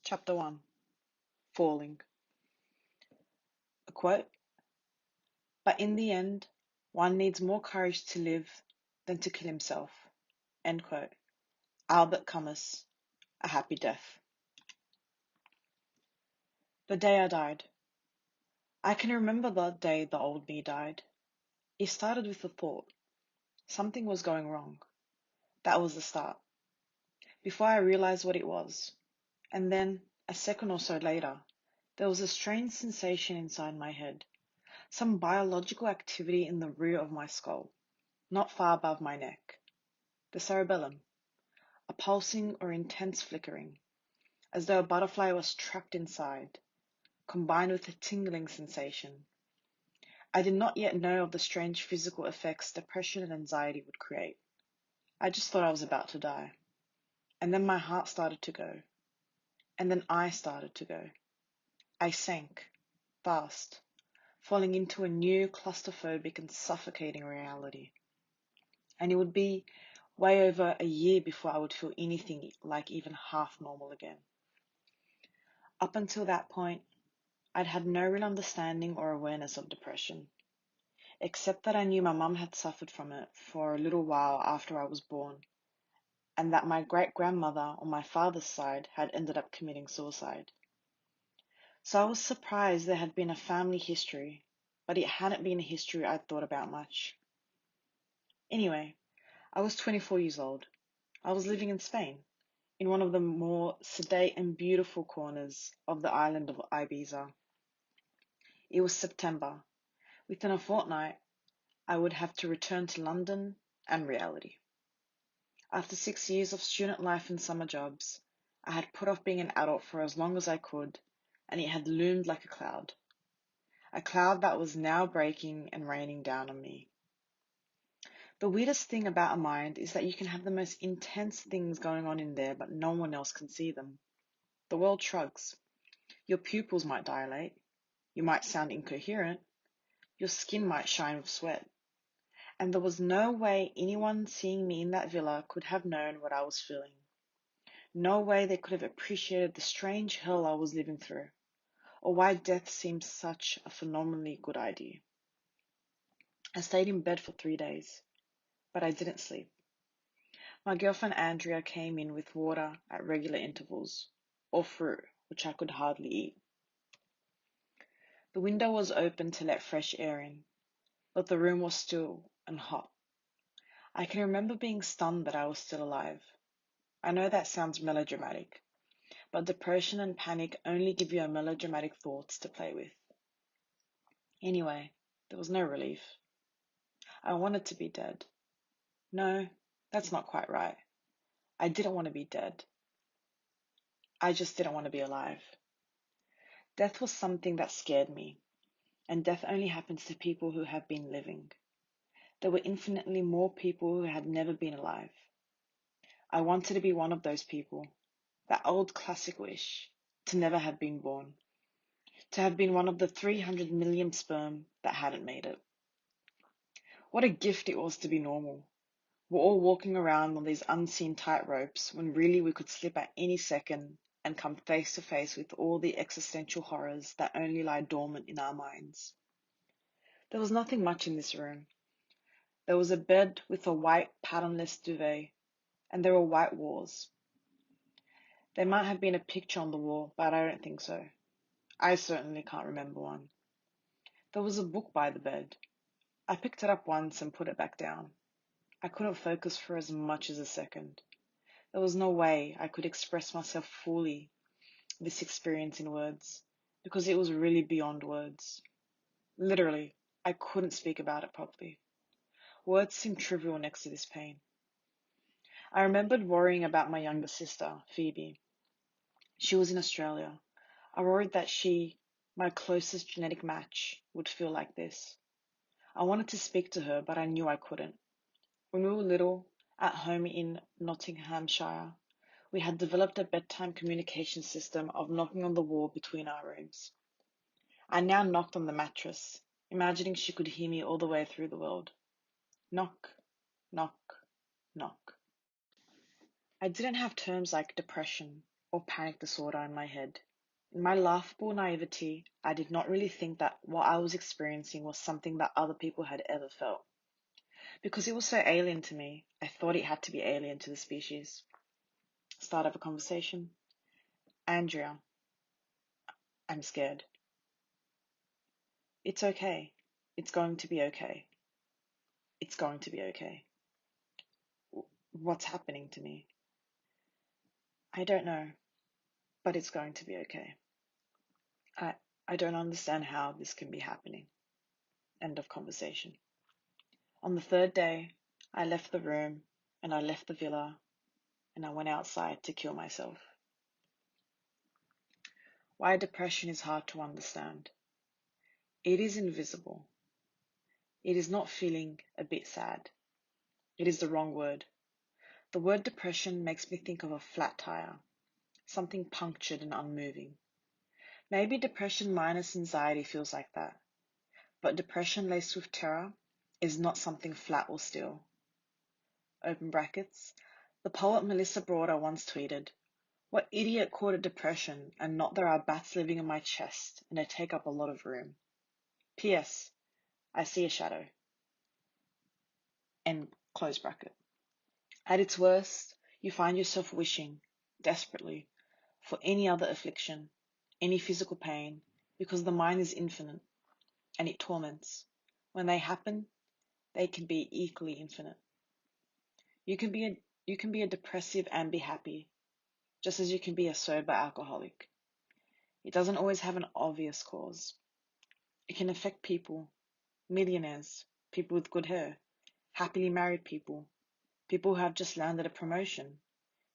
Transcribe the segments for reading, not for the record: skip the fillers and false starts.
Chapter 1. Falling. A quote, "But in the end, one needs more courage to live than to kill himself." End quote. Albert Camus, A Happy Death. The day I died. I can remember the day the old me died. It started with a thought. Something was going wrong. That was the start. Before I realized what it was. And then, a second or so later, there was a strange sensation inside my head. Some biological activity in the rear of my skull, not far above my neck. The cerebellum. A pulsing or intense flickering, as though a butterfly was trapped inside, combined with a tingling sensation. I did not yet know of the strange physical effects depression and anxiety would create. I just thought I was about to die. And then my heart started to go. And then I started to go. I sank, fast, falling into a new claustrophobic and suffocating reality. And it would be way over a year before I would feel anything like even half normal again. Up until that point, I'd had no real understanding or awareness of depression, except that I knew my mum had suffered from it for a little while after I was born, and that my great-grandmother on my father's side had ended up committing suicide. So I was surprised there had been a family history, but it hadn't been a history I'd thought about much. Anyway, I was 24 years old. I was living in Spain, in one of the more sedate and beautiful corners of the island of Ibiza. It was September. Within a fortnight, I would have to return to London and reality. After 6 years of student life and summer jobs, I had put off being an adult for as long as I could, and it had loomed like a cloud that was now breaking and raining down on me. The weirdest thing about a mind is that you can have the most intense things going on in there, but no one else can see them. The world shrugs. Your pupils might dilate. You might sound incoherent. Your skin might shine with sweat. And there was no way anyone seeing me in that villa could have known what I was feeling. No way they could have appreciated the strange hell I was living through, or why death seemed such a phenomenally good idea. I stayed in bed for 3 days, but I didn't sleep. My girlfriend Andrea came in with water at regular intervals, or fruit, which I could hardly eat. The window was open to let fresh air in, but the room was still and hot. I can remember being stunned that I was still alive. I know that sounds melodramatic, but depression and panic only give you a melodramatic thoughts to play with. Anyway, there was no relief. I wanted to be dead. No, that's not quite right. I didn't want to be dead. I just didn't want to be alive. Death was something that scared me, and death only happens to people who have been living. There were infinitely more people who had never been alive. I wanted to be one of those people, that old classic wish, to never have been born, to have been one of the 300 million sperm that hadn't made it. What a gift it was to be normal. We're all walking around on these unseen tightropes when really we could slip at any second and come face to face with all the existential horrors that only lie dormant in our minds. There was nothing much in this room. There was a bed with a white patternless duvet, and there were white walls. There might have been a picture on the wall, but I don't think so. I certainly can't remember one. There was a book by the bed. I picked it up once and put it back down. I couldn't focus for as much as a second. There was no way I could express myself fully, this experience in words, because it was really beyond words. Literally, I couldn't speak about it properly. Words seemed trivial next to this pain. I remembered worrying about my younger sister, Phoebe. She was in Australia. I worried that she, my closest genetic match, would feel like this. I wanted to speak to her, but I knew I couldn't. When we were little, at home in Nottinghamshire, we had developed a bedtime communication system of knocking on the wall between our rooms. I now knocked on the mattress, imagining she could hear me all the way through the world. Knock, knock, knock. I didn't have terms like depression or panic disorder in my head. In my laughable naivety, I did not really think that what I was experiencing was something that other people had ever felt. Because it was so alien to me, I thought it had to be alien to the species. Start of a conversation. Andrea, I'm scared. It's okay. It's going to be okay. It's going to be okay. What's happening to me? I don't know, but it's going to be okay. I don't understand how this can be happening. End of conversation. On the third day, I left the room and I left the villa and I went outside to kill myself. Why depression is hard to understand. It is invisible. It is not feeling a bit sad. It is the wrong word. The word depression makes me think of a flat tire, something punctured and unmoving. Maybe depression minus anxiety feels like that, but depression laced with terror is not something flat or still. Open brackets. The poet Melissa Broader once tweeted, "What idiot called it depression and not there are bats living in my chest and they take up a lot of room. P.S. I see a shadow." End close bracket. At its worst, you find yourself wishing, desperately, for any other affliction, any physical pain, because the mind is infinite and it torments. When they happen, they can be equally infinite. You can be a depressive and be happy, just as you can be a sober alcoholic. It doesn't always have an obvious cause. It can affect people, millionaires, people with good hair, happily married people, people who have just landed a promotion,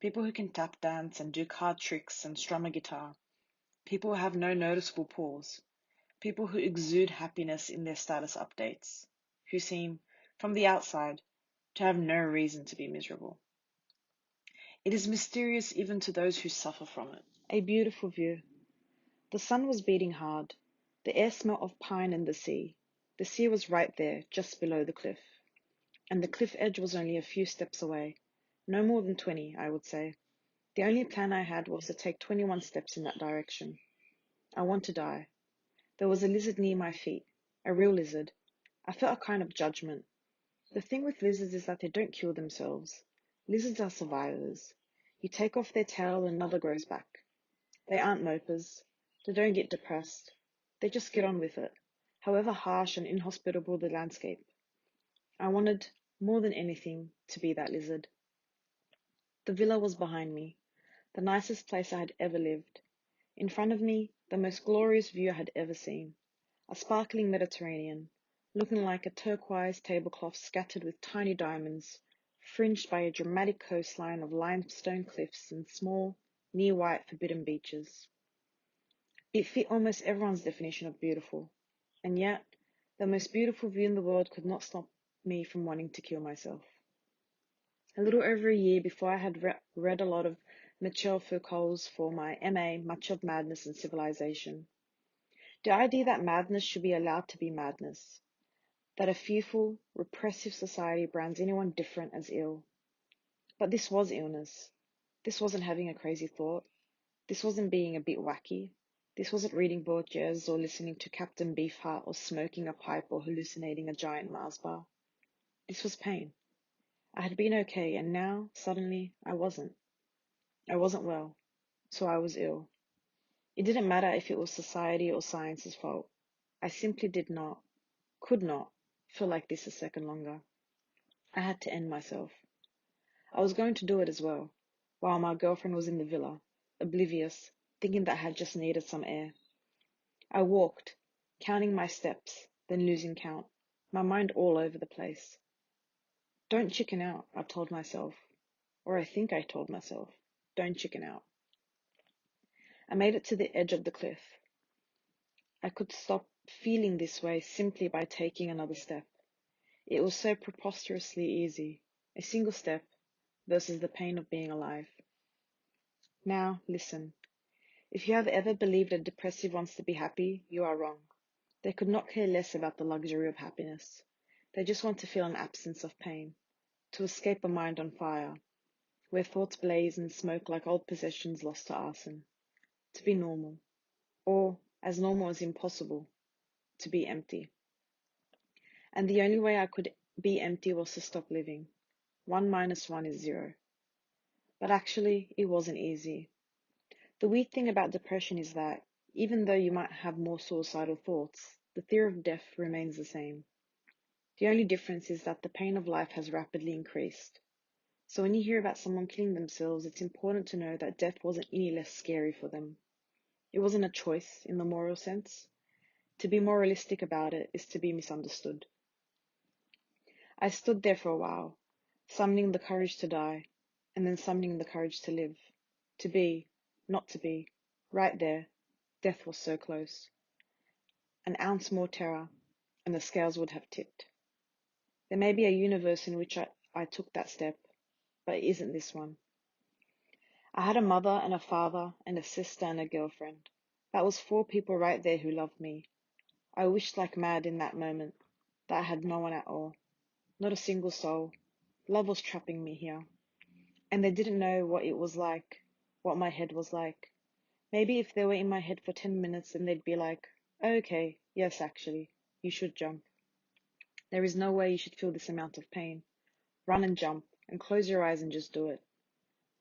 people who can tap dance and do card tricks and strum a guitar, people who have no noticeable pause, people who exude happiness in their status updates, who seem, from the outside, to have no reason to be miserable. It is mysterious even to those who suffer from it. A beautiful view. The sun was beating hard. The air smelt of pine and the sea. The sea was right there, just below the cliff. And the cliff edge was only a few steps away. No more than 20, I would say. The only plan I had was to take 21 steps in that direction. I want to die. There was a lizard near my feet. A real lizard. I felt a kind of judgment. The thing with lizards is that they don't kill themselves. Lizards are survivors. You take off their tail and another grows back. They aren't mopers. They don't get depressed. They just get on with it, however harsh and inhospitable the landscape. I wanted, more than anything, to be that lizard. The villa was behind me, the nicest place I had ever lived. In front of me, the most glorious view I had ever seen. A sparkling Mediterranean, looking like a turquoise tablecloth scattered with tiny diamonds, fringed by a dramatic coastline of limestone cliffs and small, near-white forbidden beaches. It fit almost everyone's definition of beautiful, and yet the most beautiful view in the world could not stop me from wanting to kill myself. A little over a year before I had read a lot of Michel Foucault's for my MA, Much of Madness and Civilization. The idea that madness should be allowed to be madness, that a fearful, repressive society brands anyone different as ill. But this was illness. This wasn't having a crazy thought. This wasn't being a bit wacky. This wasn't reading Borges or listening to Captain Beefheart or smoking a pipe or hallucinating a giant Mars bar. This was pain. I had been okay, and now, suddenly, I wasn't. I wasn't well, so I was ill. It didn't matter if it was society or science's fault. I simply did not, could not, feel like this a second longer. I had to end myself. I was going to do it as well, while my girlfriend was in the villa, oblivious, thinking that I had just needed some air. I walked, counting my steps, then losing count, my mind all over the place. Don't chicken out, I told myself. Or I think I told myself. Don't chicken out. I made it to the edge of the cliff. I could stop feeling this way simply by taking another step. It was so preposterously easy. A single step versus the pain of being alive. Now, listen. If you have ever believed a depressive wants to be happy, you are wrong. They could not care less about the luxury of happiness. They just want to feel an absence of pain, to escape a mind on fire, where thoughts blaze and smoke like old possessions lost to arson. To be normal, or as normal as impossible, to be empty. And the only way I could be empty was to stop living. 1 minus 1 is 0. But actually, it wasn't easy. The weird thing about depression is that, even though you might have more suicidal thoughts, the fear of death remains the same. The only difference is that the pain of life has rapidly increased. So when you hear about someone killing themselves, it's important to know that death wasn't any less scary for them. It wasn't a choice in the moral sense. To be moralistic about it is to be misunderstood. I stood there for a while, summoning the courage to die, and then summoning the courage to live. To be, not to be, right there. Death was so close. An ounce more terror, and the scales would have tipped. There may be a universe in which I took that step, but it isn't this one. I had a mother and a father and a sister and a girlfriend. That was 4 people right there who loved me. I wished like mad in that moment that I had no one at all. Not a single soul. Love was trapping me here. And they didn't know what it was like, what my head was like. Maybe if they were in my head for 10 minutes, then they'd be like, "Oh, okay, yes, actually, you should jump. There is no way you should feel this amount of pain. Run and jump, and close your eyes and just do it.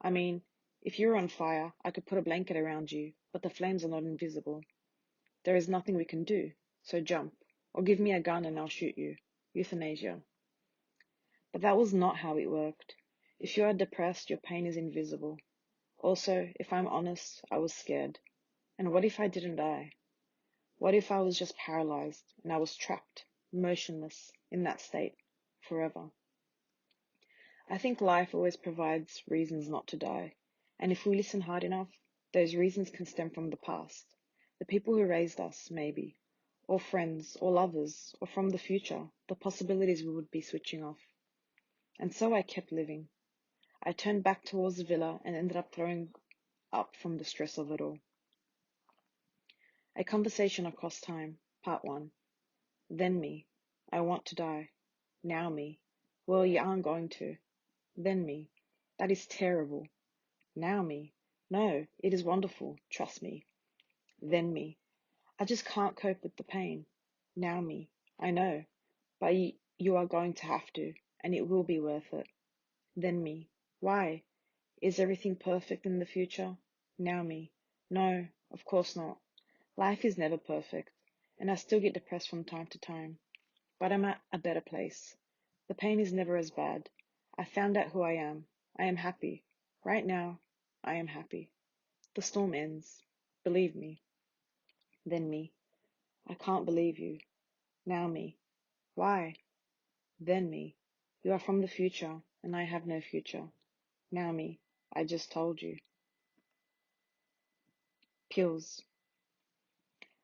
I mean, if you're on fire, I could put a blanket around you, but the flames are not invisible. There is nothing we can do, so jump, or give me a gun and I'll shoot you. Euthanasia." But that was not how it worked. If you are depressed, your pain is invisible. Also, if I'm honest, I was scared. And what if I didn't die? What if I was just paralyzed and I was trapped, motionless, in that state, forever? I think life always provides reasons not to die. And if we listen hard enough, those reasons can stem from the past. The people who raised us, maybe. Or friends, or lovers, or from the future, the possibilities we would be switching off. And so I kept living. I turned back towards the villa and ended up throwing up from the stress of it all. A Conversation Across Time, Part 1. Then me. I want to die. Now me. Well, you aren't going to. Then me. That is terrible. Now me. No, it is wonderful. Trust me. Then me. I just can't cope with the pain. Now me. I know. But you are going to have to, and it will be worth it. Then me. Why? Is everything perfect in the future? Now me. No, of course not. Life is never perfect, and I still get depressed from time to time. But I'm at a better place. The pain is never as bad. I found out who I am. I am happy. Right now, I am happy. The storm ends. Believe me. Then me. I can't believe you. Now me. Why? Then me. You are from the future, and I have no future. Now me. I just told you. Pills.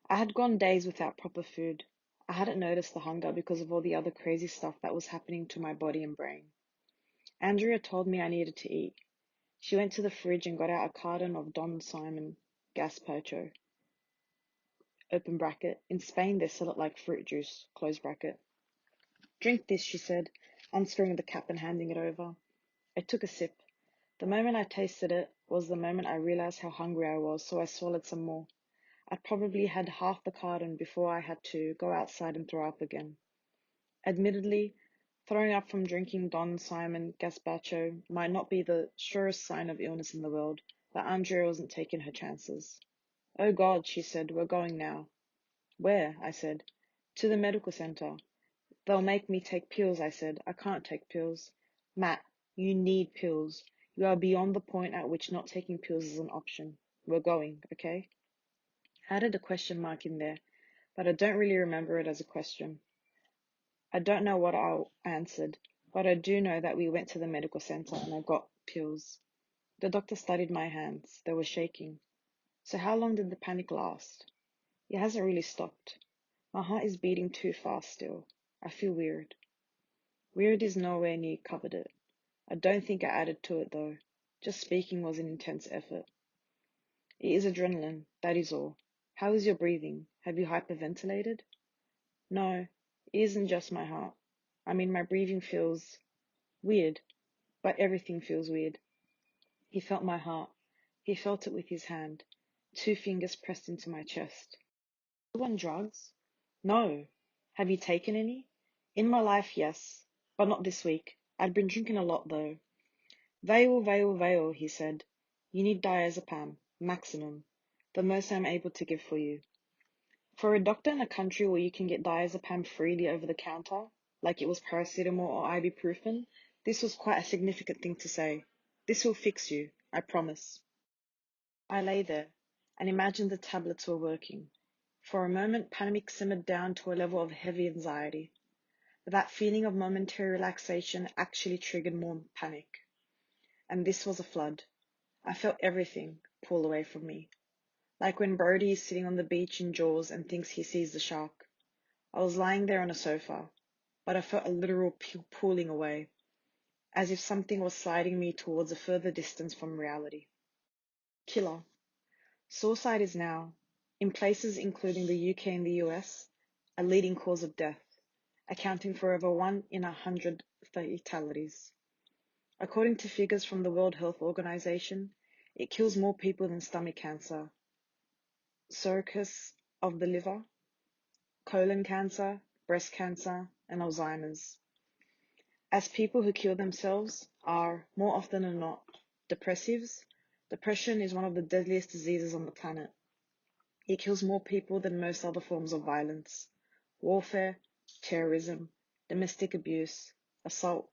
I had gone days without proper food. I hadn't noticed the hunger because of all the other crazy stuff that was happening to my body and brain. Andrea told me I needed to eat. She went to the fridge and got out a carton of Don Simon gazpacho. Open bracket. In Spain, they sell it like fruit juice. Close bracket. Drink this, she said, unscrewing the cap and handing it over. I took a sip. The moment I tasted it was the moment I realized how hungry I was, so I swallowed some more. I'd probably had half the carton before I had to go outside and throw up again. Admittedly, throwing up from drinking Don Simon gazpacho might not be the surest sign of illness in the world, but Andrea wasn't taking her chances. "Oh God," she said, "we're going now." "Where?" I said. "To the medical center." "They'll make me take pills," I said. "I can't take pills." "Matt, you need pills. You are beyond the point at which not taking pills is an option. We're going, okay?" I added a question mark in there, but I don't really remember it as a question. I don't know what I answered, but I do know that we went to the medical center and I got pills. The doctor studied my hands. They were shaking. "So how long did the panic last?" "It hasn't really stopped. My heart is beating too fast still. I feel weird." Weird is nowhere near covered it. I don't think I added to it though. Just speaking was an intense effort. "It is adrenaline, that is all. How is your breathing? Have you hyperventilated?" "No, it isn't just my heart. I mean, my breathing feels weird, but everything feels weird. He felt my heart. He felt it with his hand. 2 fingers pressed into my chest. You on drugs? No. Have you taken any? In my life, yes. But not this week. I'd been drinking a lot, though. Veil, he said. You need diazepam. Maximum. The most I'm able to give for you. For a doctor in a country where you can get diazepam freely over the counter, like it was paracetamol or ibuprofen, this was quite a significant thing to say. This will fix you, I promise. I lay there and imagined the tablets were working. For a moment, panic simmered down to a level of heavy anxiety. That feeling of momentary relaxation actually triggered more panic. And this was a flood. I felt everything pull away from me. Like when Brody is sitting on the beach in Jaws and thinks he sees the shark. I was lying there on a sofa, but I felt a literal pulling away, as if something was sliding me towards a further distance from reality. Killer. Suicide is now, in places including the UK and the US, a leading cause of death, accounting for over 1 in 100 fatalities. According to figures from the World Health Organization, it kills more people than stomach cancer, cirrhosis of the liver, colon cancer, breast cancer, and Alzheimer's. As people who kill themselves are, more often than not, depressives, depression is one of the deadliest diseases on the planet. It kills more people than most other forms of violence, warfare, terrorism, domestic abuse, assault,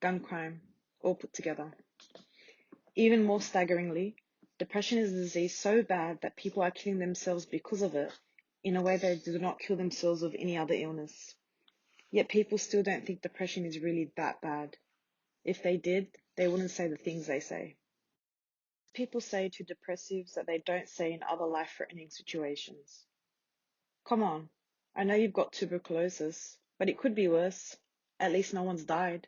gun crime, all put together. Even more staggeringly, depression is a disease so bad that people are killing themselves because of it, in a way they do not kill themselves of any other illness. Yet people still don't think depression is really that bad. If they did, they wouldn't say the things they say. People say to depressives that they don't say in other life-threatening situations. Come on, I know you've got tuberculosis, but it could be worse. At least no one's died.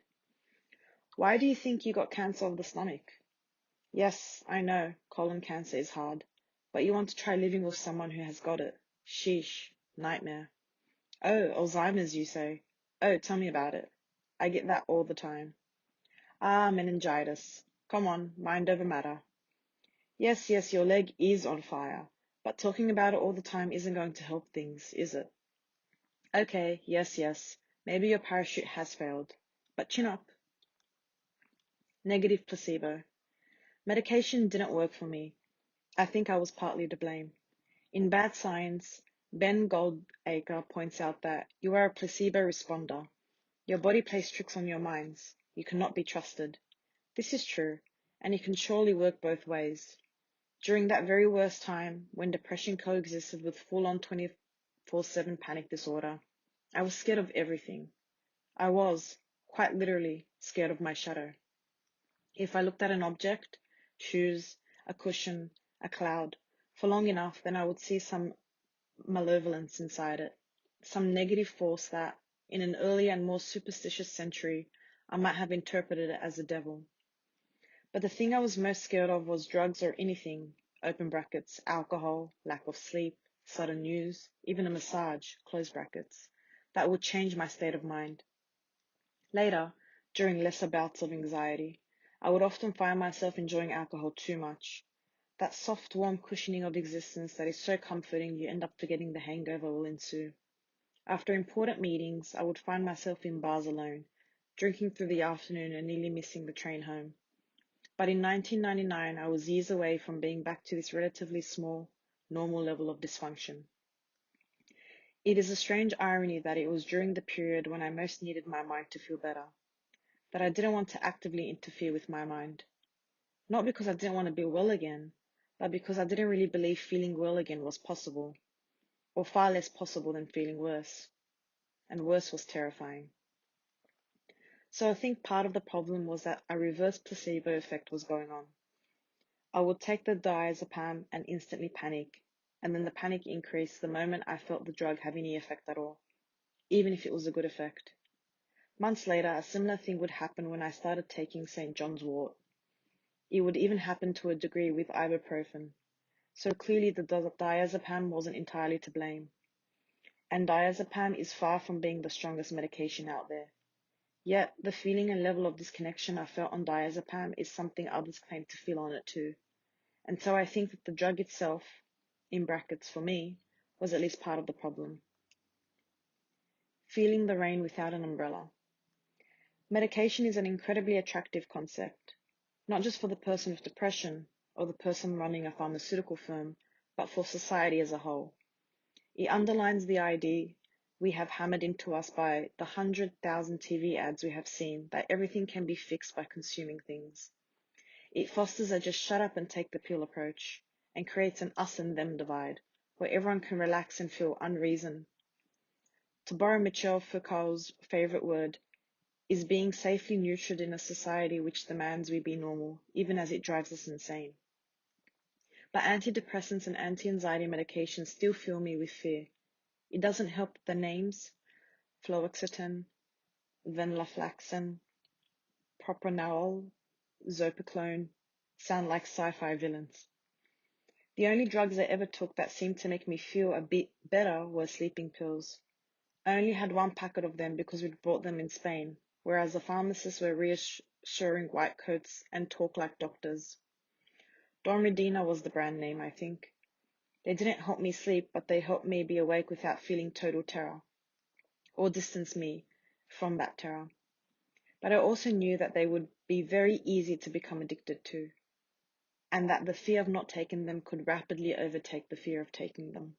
Why do you think you got cancer of the stomach? Yes, I know, colon cancer is hard, but you want to try living with someone who has got it. Sheesh, nightmare. Oh, Alzheimer's, you say? Oh, tell me about it. I get that all the time. Ah, meningitis. Come on, mind over matter. Yes, your leg is on fire, but talking about it all the time isn't going to help things, is it? Okay, yes, maybe your parachute has failed, but chin up. Negative placebo. Medication didn't work for me. I think I was partly to blame. In Bad Science, Ben Goldacre points out that you are a placebo responder. Your body plays tricks on your minds. You cannot be trusted. This is true, and it can surely work both ways. During that very worst time, when depression coexisted with full-on 24/7 panic disorder, I was scared of everything. I was, quite literally, scared of my shadow. If I looked at an object, shoes, a cushion, a cloud, for long enough, then I would see some malevolence inside it, some negative force that, in an earlier and more superstitious century, I might have interpreted it as a devil. But the thing I was most scared of was drugs or anything, open brackets, alcohol, lack of sleep, sudden news, even a massage, close brackets, that would change my state of mind. Later, during lesser bouts of anxiety, I would often find myself enjoying alcohol too much. That soft, warm cushioning of existence that is so comforting you end up forgetting the hangover will ensue. After important meetings, I would find myself in bars alone, drinking through the afternoon and nearly missing the train home. But in 1999, I was years away from being back to this relatively small, normal level of dysfunction. It is a strange irony that it was during the period when I most needed my mind to feel better, that I didn't want to actively interfere with my mind. Not because I didn't want to be well again, but because I didn't really believe feeling well again was possible, or far less possible than feeling worse. And worse was terrifying. So I think part of the problem was that a reverse placebo effect was going on. I would take the diazepam and instantly panic, and then the panic increased the moment I felt the drug have any effect at all, even if it was a good effect. Months later, a similar thing would happen when I started taking St. John's wort. It would even happen to a degree with ibuprofen. So clearly the diazepam wasn't entirely to blame. And diazepam is far from being the strongest medication out there. Yet, the feeling and level of disconnection I felt on diazepam is something others claim to feel on it too. And so I think that the drug itself, in brackets for me, was at least part of the problem. Feeling the rain without an umbrella. Medication is an incredibly attractive concept, not just for the person with depression or the person running a pharmaceutical firm, but for society as a whole. It underlines the idea we have hammered into us by the 100,000 TV ads we have seen that everything can be fixed by consuming things. It fosters a just shut up and take the pill approach and creates an us and them divide where everyone can relax and feel unreason. To borrow Michel Foucault's favorite word, is being safely nurtured in a society which demands we be normal, even as it drives us insane. But antidepressants and anti-anxiety medications still fill me with fear. It doesn't help that the names, fluoxetine, venlafaxine, propranolol, zopiclone, sound like sci-fi villains. The only drugs I ever took that seemed to make me feel a bit better were sleeping pills. I only had one packet of them because we'd bought them in Spain, whereas the pharmacists were reassuring white coats and talk like doctors. Don Medina was the brand name, I think. They didn't help me sleep, but they helped me be awake without feeling total terror, or distance me from that terror. But I also knew that they would be very easy to become addicted to, and that the fear of not taking them could rapidly overtake the fear of taking them.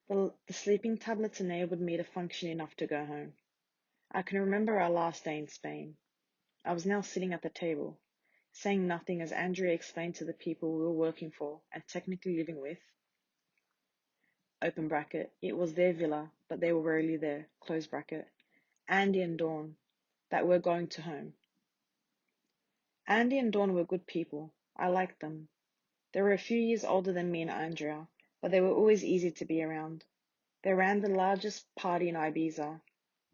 The sleeping tablets enabled me to function enough to go home. I can remember our last day in Spain. I was now sitting at the table, saying nothing as Andrea explained to the people we were working for and technically living with, open bracket, it was their villa, but they were rarely there, close bracket, Andy and Dawn, that were going to home. Andy and Dawn were good people. I liked them. They were a few years older than me and Andrea, but they were always easy to be around. They ran the largest party in Ibiza,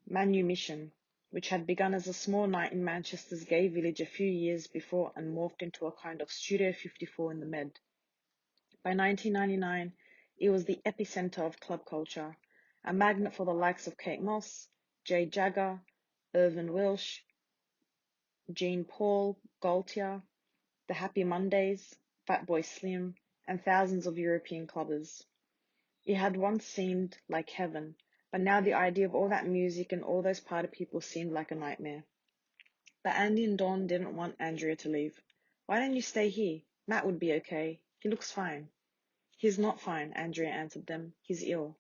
Manumission, which had begun as a small night in Manchester's gay village a few years before and morphed into a kind of Studio 54 in the Med. By 1999, it was the epicenter of club culture, a magnet for the likes of Kate Moss, Jay Jagger, Irvin Welsh, Jean Paul Gaultier, the Happy Mondays, Fatboy Slim, and thousands of European clubbers. It had once seemed like heaven, but now the idea of all that music and all those party people seemed like a nightmare. But Andy and Dawn didn't want Andrea to leave. Why don't you stay here? Matt would be okay. He looks fine. He's not fine, Andrea answered them. He's ill.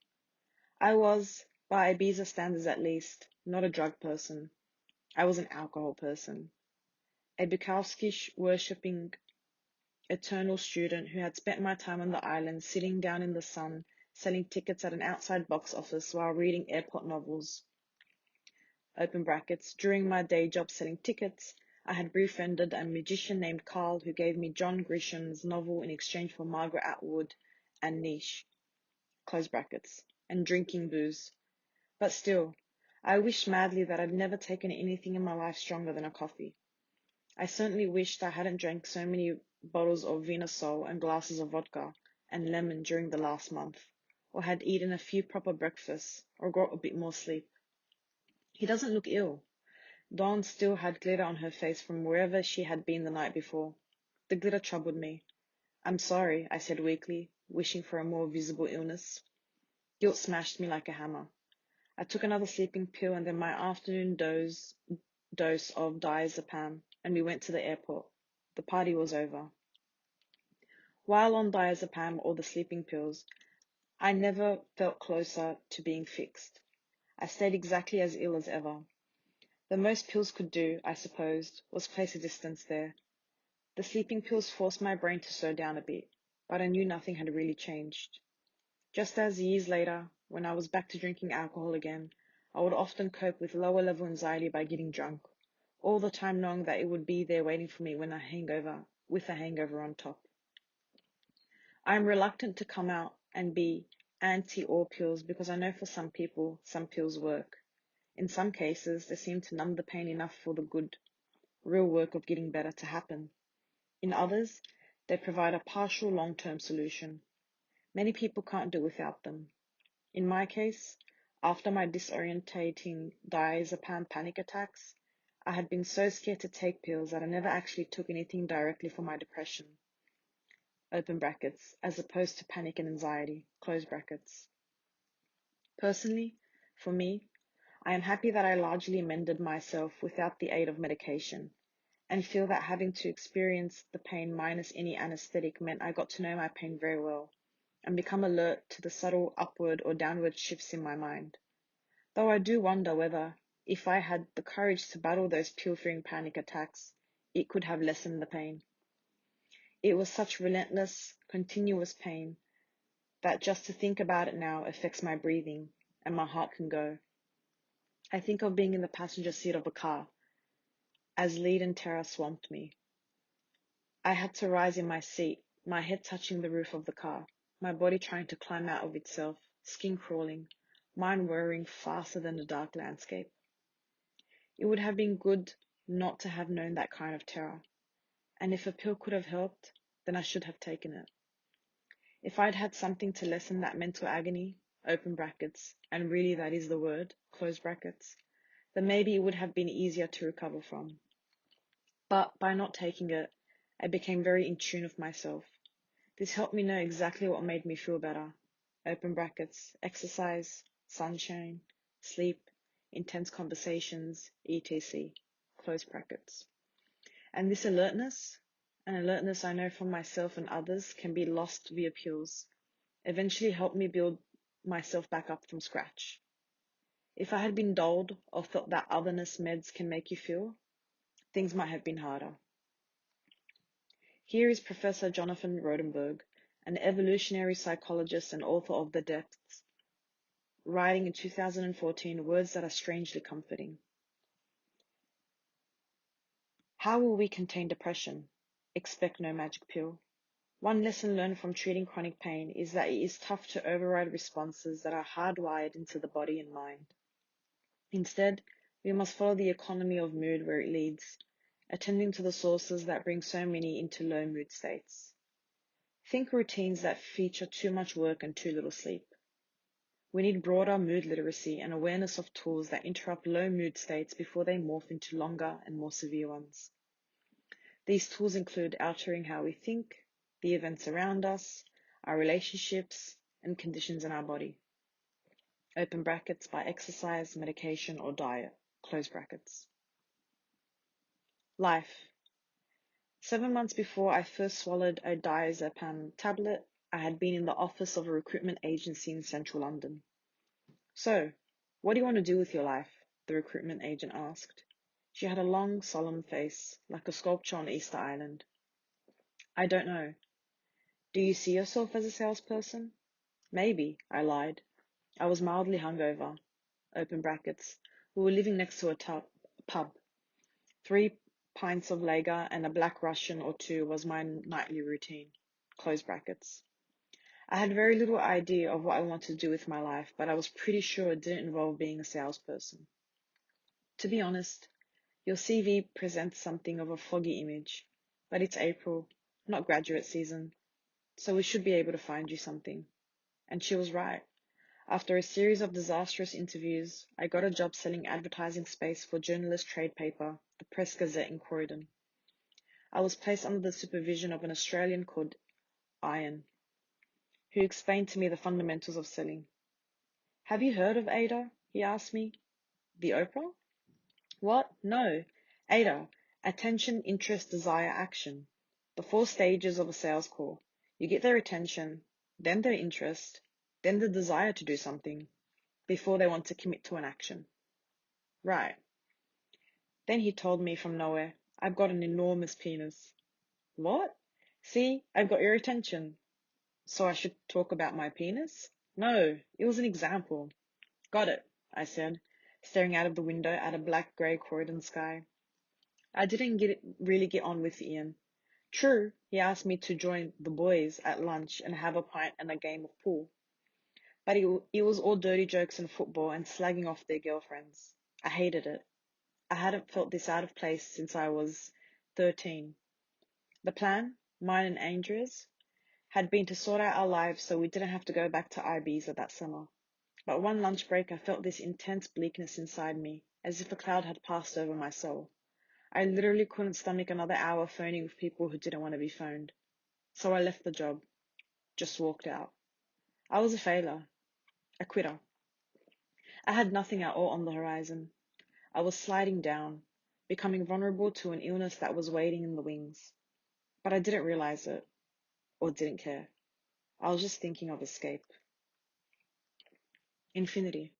I was, by Ibiza standards at least, not a drug person. I was an alcohol person. A Bukowski-worshipping eternal student who had spent my time on the island sitting down in the sun, selling tickets at an outside box office while reading airport novels. Open brackets, during my day job selling tickets, I had befriended a magician named Carl who gave me John Grisham's novel in exchange for Margaret Atwood and Niche, close brackets, and drinking booze. But still, I wished madly that I'd never taken anything in my life stronger than a coffee. I certainly wished I hadn't drank so many bottles of Vinasol and glasses of vodka and lemon during the last month, or had eaten a few proper breakfasts, or got a bit more sleep. He doesn't look ill. Dawn still had glitter on her face from wherever she had been the night before. The glitter troubled me. I'm sorry, I said weakly, wishing for a more visible illness. Guilt smashed me like a hammer. I took another sleeping pill and then my afternoon dose of diazepam, and we went to the airport. The party was over. While on diazepam or the sleeping pills, I never felt closer to being fixed. I stayed exactly as ill as ever. The most pills could do, I supposed, was place a distance there. The sleeping pills forced my brain to slow down a bit, but I knew nothing had really changed. Just as years later, when I was back to drinking alcohol again, I would often cope with lower level anxiety by getting drunk, all the time knowing that it would be there waiting for me with a hangover on top. I am reluctant to come out and be anti all pills because I know for some people, some pills work. In some cases, they seem to numb the pain enough for the good, real work of getting better to happen. In others, they provide a partial long-term solution. Many people can't do without them. In my case, After my disorientating diazepam panic attacks, I had been so scared to take pills that I never actually took anything directly for my depression, open brackets, as opposed to panic and anxiety, close brackets. Personally, for me, I am happy that I largely mended myself without the aid of medication, and feel that having to experience the pain minus any anesthetic meant I got to know my pain very well, and become alert to the subtle upward or downward shifts in my mind. Though I do wonder whether, if I had the courage to battle those pilfering panic attacks, it could have lessened the pain. It was such relentless, continuous pain that just to think about it now affects my breathing, and my heart can go. I think of being in the passenger seat of a car, as lead and terror swamped me. I had to rise in my seat, my head touching the roof of the car, my body trying to climb out of itself, skin crawling, mind whirring faster than the dark landscape. It would have been good not to have known that kind of terror, and if a pill could have helped, then I should have taken it. If I'd had something to lessen that mental agony, open brackets, and really that is the word, close brackets, then maybe it would have been easier to recover from. But by not taking it, I became very in tune with myself. This helped me know exactly what made me feel better. Open brackets, exercise, sunshine, sleep, intense conversations, etc. Close brackets. And this alertness, an alertness I know from myself and others, can be lost via pills, eventually helped me build myself back up from scratch. If I had been dulled or felt that otherness meds can make you feel, things might have been harder. Here is Professor Jonathan Rodenberg, an evolutionary psychologist and author of The Depths, writing in 2014 words that are strangely comforting. How will we contain depression? Expect no magic pill. One lesson learned from treating chronic pain is that it is tough to override responses that are hardwired into the body and mind. Instead, we must follow the economy of mood where it leads, attending to the sources that bring so many into low mood states. Think routines that feature too much work and too little sleep. We need broader mood literacy and awareness of tools that interrupt low mood states before they morph into longer and more severe ones. These tools include altering how we think, the events around us, our relationships, and conditions in our body. Open brackets by exercise, medication, or diet. Close brackets. Life. 7 months before I first swallowed a diazepam tablet, I had been in the office of a recruitment agency in central London. So, what do you want to do with your life? The recruitment agent asked. She had a long, solemn face, like a sculpture on Easter Island. I don't know. Do you see yourself as a salesperson? Maybe, I lied. I was mildly hungover. Open brackets. We were living next to a pub. 3 pints of lager and a black Russian or two was my nightly routine. Close brackets. I had very little idea of what I wanted to do with my life, but I was pretty sure it didn't involve being a salesperson. To be honest, your CV presents something of a foggy image, but it's April, not graduate season, so we should be able to find you something. And she was right. After a series of disastrous interviews, I got a job selling advertising space for journalist trade paper, the Press Gazette in Croydon. I was placed under the supervision of an Australian called Ian, who explained to me the fundamentals of selling. Have you heard of ADA? He asked me. The Oprah? What? No. ADA. Attention, interest, desire, action. The 4 stages of a sales call. You get their attention, then their interest, then the desire to do something, before they want to commit to an action. Right. Then he told me from nowhere, I've got an enormous penis. What? See, I've got your attention. So I should talk about my penis? No, it was an example. Got it, I said, staring out of the window at a black-grey Croydon sky. I didn't really get on with Ian. True, he asked me to join the boys at lunch and have a pint and a game of pool. But it was all dirty jokes and football and slagging off their girlfriends. I hated it. I hadn't felt this out of place since I was 13. The plan, mine and Andrea's, had been to sort out our lives so we didn't have to go back to Ibiza that summer. But one lunch break I felt this intense bleakness inside me, as if a cloud had passed over my soul. I literally couldn't stomach another hour phoning with people who didn't want to be phoned. So I left the job, just walked out. I was a failure, a quitter. I had nothing at all on the horizon. I was sliding down, becoming vulnerable to an illness that was waiting in the wings. But I didn't realize it, or didn't care. I was just thinking of escape. Infinity.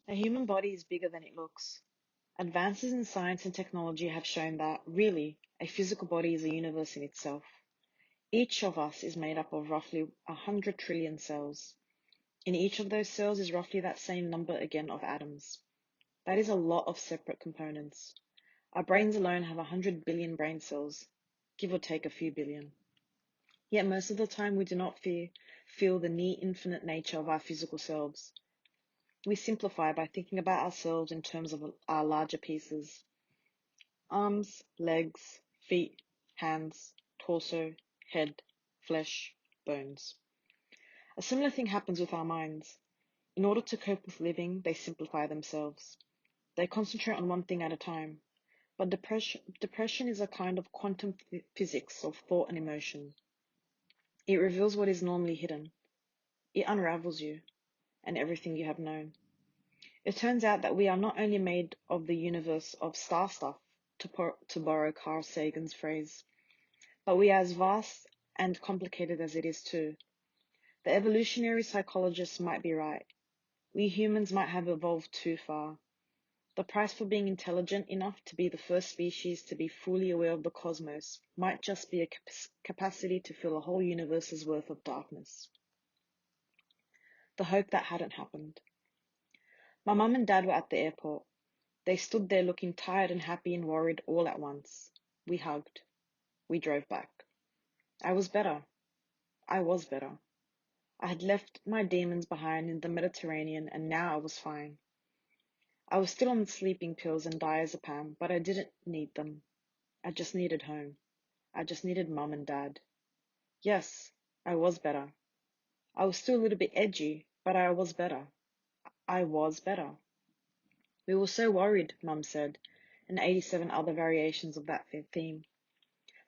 A human body is bigger than it looks. Advances in science and technology have shown that, really, a physical body is a universe in itself. Each of us is made up of roughly 100 trillion cells. In each of those cells is roughly that same number again of atoms. That is a lot of separate components. Our brains alone have 100 billion brain cells, give or take a few billion. Yet most of the time we do not feel the near infinite nature of our physical selves. We simplify by thinking about ourselves in terms of our larger pieces. Arms, legs, feet, hands, torso, head, flesh, bones. A similar thing happens with our minds. In order to cope with living, they simplify themselves. They concentrate on one thing at a time. But depression is a kind of quantum physics of thought and emotion. It reveals what is normally hidden. It unravels you and everything you have known. It turns out that we are not only made of the universe of star stuff, to borrow Carl Sagan's phrase, but we are as vast and complicated as it is too. The evolutionary psychologists might be right. We humans might have evolved too far. The price for being intelligent enough to be the first species to be fully aware of the cosmos might just be a capacity to fill a whole universe's worth of darkness. The hope that hadn't happened. My mum and dad were at the airport. They stood there looking tired and happy and worried all at once. We hugged. We drove back. I was better. I was better. I had left my demons behind in the Mediterranean and now I was fine. I was still on sleeping pills and diazepam, but I didn't need them. I just needed home. I just needed mum and dad. Yes, I was better. I was still a little bit edgy, but I was better. I was better. We were so worried, Mum said, and 87 other variations of that theme.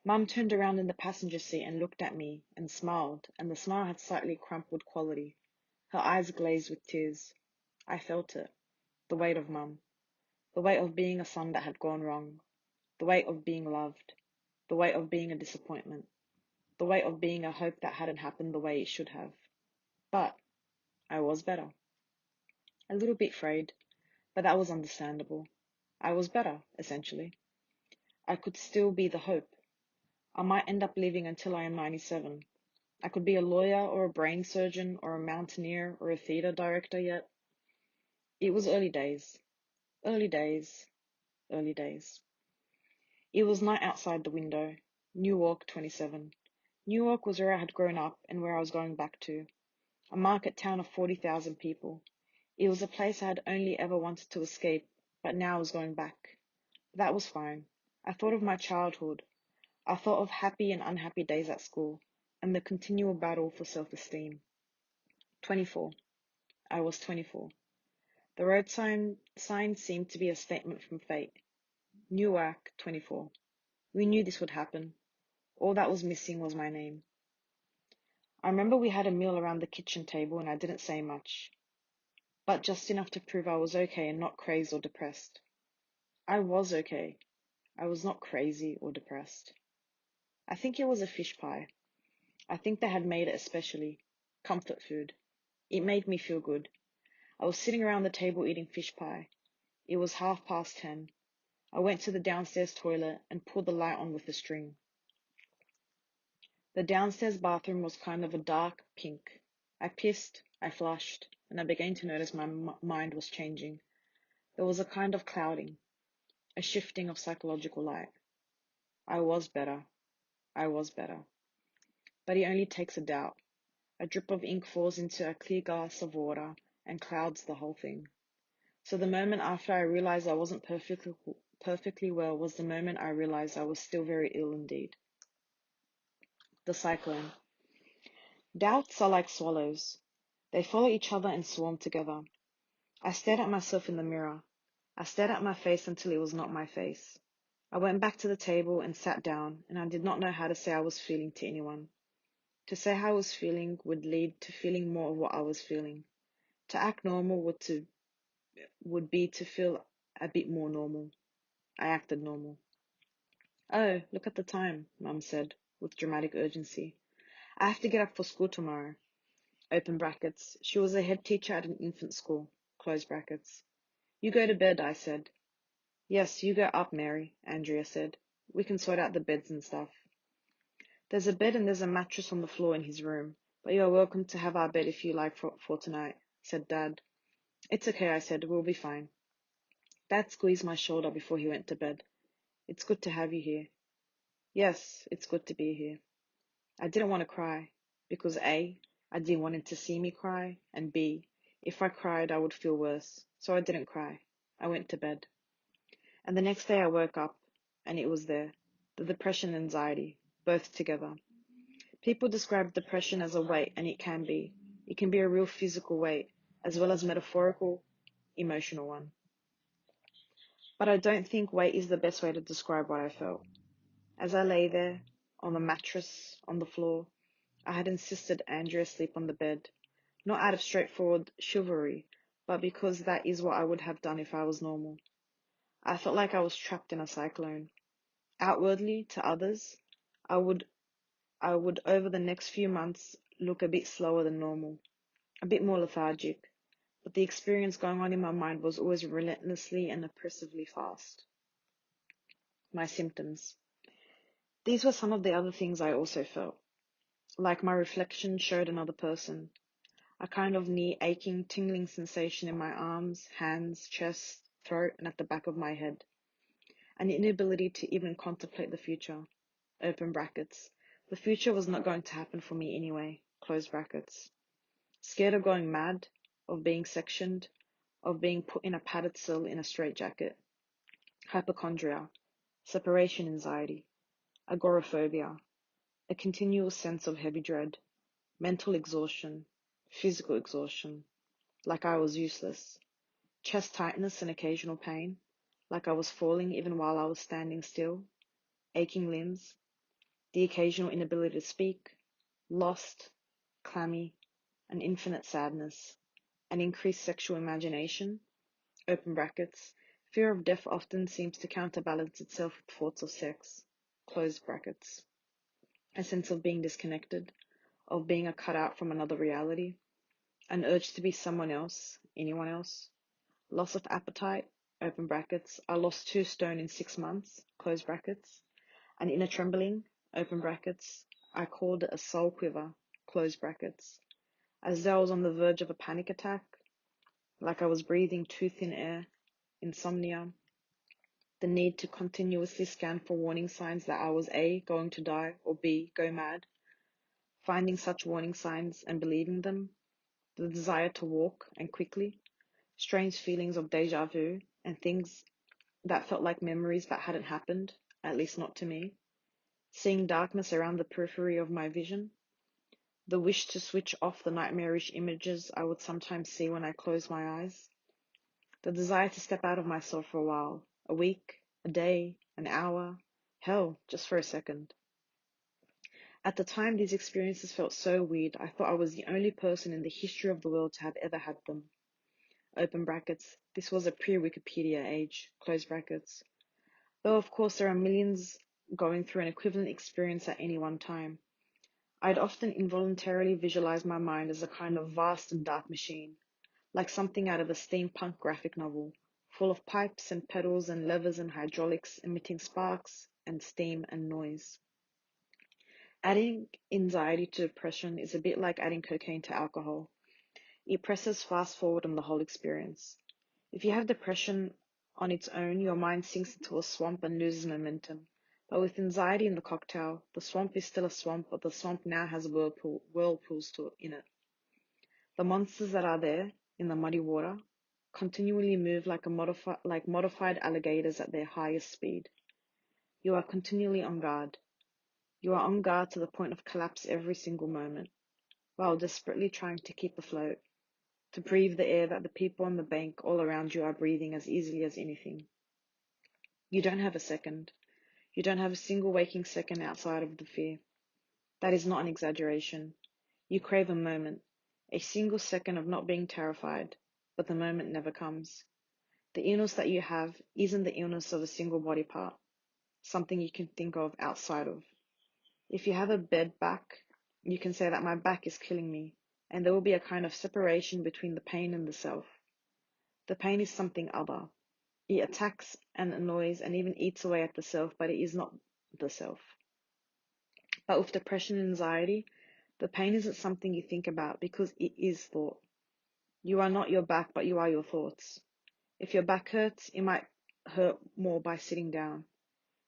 Mum turned around in the passenger seat and looked at me and smiled, and the smile had slightly crumpled quality. Her eyes glazed with tears. I felt it. The weight of Mum. The weight of being a son that had gone wrong. The weight of being loved. The weight of being a disappointment. The weight of being a hope that hadn't happened the way it should have. But I was better. A little bit frayed, but that was understandable. I was better, essentially. I could still be the hope. I might end up living until I am 97. I could be a lawyer or a brain surgeon or a mountaineer or a theatre director yet. It was early days. Early days. Early days. It was night outside the window. Newark, 27. Newark was where I had grown up and where I was going back to. A market town of 40,000 people. It was a place I had only ever wanted to escape, but now I was going back. That was fine. I thought of my childhood. I thought of happy and unhappy days at school, and the continual battle for self-esteem. 24. I was 24. The road sign seemed to be a statement from fate. Newark, 24. We knew this would happen. All that was missing was my name. I remember we had a meal around the kitchen table and I didn't say much, but just enough to prove I was okay and not crazed or depressed. I was okay. I was not crazy or depressed. I think it was a fish pie. I think they had made it especially. Comfort food. It made me feel good. I was sitting around the table eating fish pie. It was 10:30. I went to the downstairs toilet and pulled the light on with a string. The downstairs bathroom was kind of a dark pink. I pissed, I flushed, and I began to notice my mind was changing. There was a kind of clouding, a shifting of psychological light. I was better. I was better. But it only takes a doubt. A drip of ink falls into a clear glass of water and clouds the whole thing. So the moment after I realized I wasn't perfectly well was the moment I realized I was still very ill indeed. The cyclone. Doubts are like swallows. They follow each other and swarm together. I stared at myself in the mirror. I stared at my face until it was not my face. I went back to the table and sat down, and I did not know how to say I was feeling to anyone. To say how I was feeling would lead to feeling more of what I was feeling. To act normal would be to feel a bit more normal. I acted normal. Oh, look at the time, Mum said, with dramatic urgency. I have to get up for school tomorrow. Open brackets. She was a head teacher at an infant school. Close brackets. You go to bed, I said. Yes, you go up, Mary, Andrea said. We can sort out the beds and stuff. There's a bed and there's a mattress on the floor in his room, but you are welcome to have our bed if you like for tonight, said Dad. It's okay, I said. We'll be fine. Dad squeezed my shoulder before he went to bed. It's good to have you here. Yes, it's good to be here. I didn't want to cry, because A, I didn't want him to see me cry, and B, if I cried, I would feel worse, so I didn't cry. I went to bed. And the next day I woke up, and it was there, the depression and anxiety, both together. People describe depression as a weight, and it can be. It can be a real physical weight, as well as metaphorical, emotional one. But I don't think weight is the best way to describe what I felt. As I lay there, on the mattress, on the floor, I had insisted Andrea sleep on the bed, not out of straightforward chivalry, but because that is what I would have done if I was normal. I felt like I was trapped in a cyclone. Outwardly, to others, I would over the next few months look a bit slower than normal, a bit more lethargic, but the experience going on in my mind was always relentlessly and oppressively fast. My symptoms. These were some of the other things I also felt. Like my reflection showed another person. A kind of near aching, tingling sensation in my arms, hands, chest, throat, and at the back of my head. An inability to even contemplate the future. Open brackets. The future was not going to happen for me anyway. Close brackets. Scared of going mad, of being sectioned, of being put in a padded cell in a straitjacket. Hypochondria. Separation anxiety. Agoraphobia. A continual sense of heavy dread. Mental exhaustion. Physical exhaustion. Like I was useless. Chest tightness and occasional pain. Like I was falling even while I was standing still. Aching limbs. The occasional inability to speak. Lost. Clammy. An infinite sadness. An increased sexual imagination. Open brackets. Fear of death often seems to counterbalance itself with thoughts of sex. Close brackets. A sense of being disconnected. Of being a cutout from another reality. An urge to be someone else, anyone else. Loss of appetite, open brackets. I lost 2 stone in 6 months, close brackets. An inner trembling, open brackets. I called it a soul quiver, close brackets. As though I was on the verge of a panic attack, like I was breathing too thin air. Insomnia. The need to continuously scan for warning signs that I was A, going to die, or B, go mad. Finding such warning signs and believing them. The desire to walk, and quickly. Strange feelings of deja vu, and things that felt like memories that hadn't happened, at least not to me. Seeing darkness around the periphery of my vision. The wish to switch off the nightmarish images I would sometimes see when I closed my eyes. The desire to step out of myself for a while, a week, a day, an hour, hell, just for a second. At the time these experiences felt so weird, I thought I was the only person in the history of the world to have ever had them. Open brackets. This was a pre-Wikipedia age, close brackets. Though of course there are millions going through an equivalent experience at any one time. I'd often involuntarily visualize my mind as a kind of vast and dark machine, like something out of a steampunk graphic novel, full of pipes and pedals and levers and hydraulics emitting sparks and steam and noise. Adding anxiety to depression is a bit like adding cocaine to alcohol. It presses fast forward on the whole experience. If you have depression on its own, your mind sinks into a swamp and loses momentum. But with anxiety in the cocktail, the swamp is still a swamp, but the swamp now has whirlpools in it. The monsters that are there, in the muddy water, continually move like modified alligators at their highest speed. You are continually on guard. You are on guard to the point of collapse every single moment. while desperately trying to keep afloat, to breathe the air that the people on the bank all around you are breathing as easily as anything. You don't have a second. You don't have a single waking second outside of the fear. That is not an exaggeration. You crave a moment, a single second of not being terrified, but the moment never comes. The illness that you have isn't the illness of a single body part, something you can think of outside of. If you have a bad back, you can say that my back is killing me, and there will be a kind of separation between the pain and the self. The pain is something other. It attacks and annoys and even eats away at the self, but it is not the self. But with depression and anxiety, the pain isn't something you think about because it is thought. You are not your back, but you are your thoughts. If your back hurts, it might hurt more by sitting down.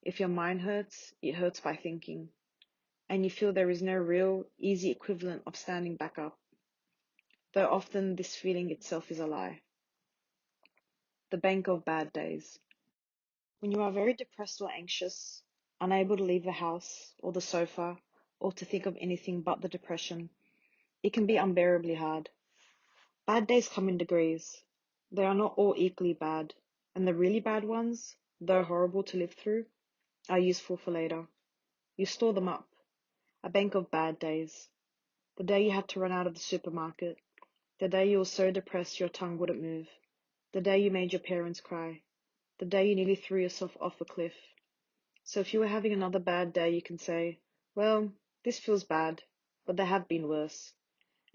If your mind hurts, it hurts by thinking. And you feel there is no real, easy equivalent of standing back up, though often this feeling itself is a lie. The bank of bad days. When you are very depressed or anxious, unable to leave the house or the sofa, or to think of anything but the depression, it can be unbearably hard. Bad days come in degrees. They are not all equally bad, and the really bad ones, though horrible to live through, are useful for later. You store them up. A bank of bad days. The day you had to run out of the supermarket. The day you were so depressed your tongue wouldn't move. The day you made your parents cry. The day you nearly threw yourself off a cliff. So if you were having another bad day, you can say, well, this feels bad, but there have been worse.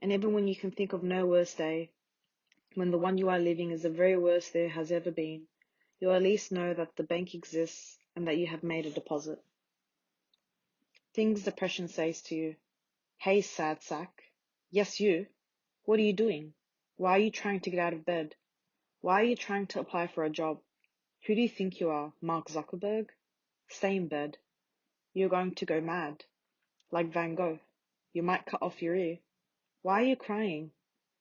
And even when you can think of no worse day, when the one you are living is the very worst there has ever been, you at least know that the bank exists and that you have made a deposit. Things depression says to you. Hey, sad sack. Yes, you. What are you doing? Why are you trying to get out of bed? Why are you trying to apply for a job? Who do you think you are, Mark Zuckerberg? Stay in bed. You're going to go mad. Like Van Gogh. You might cut off your ear. Why are you crying?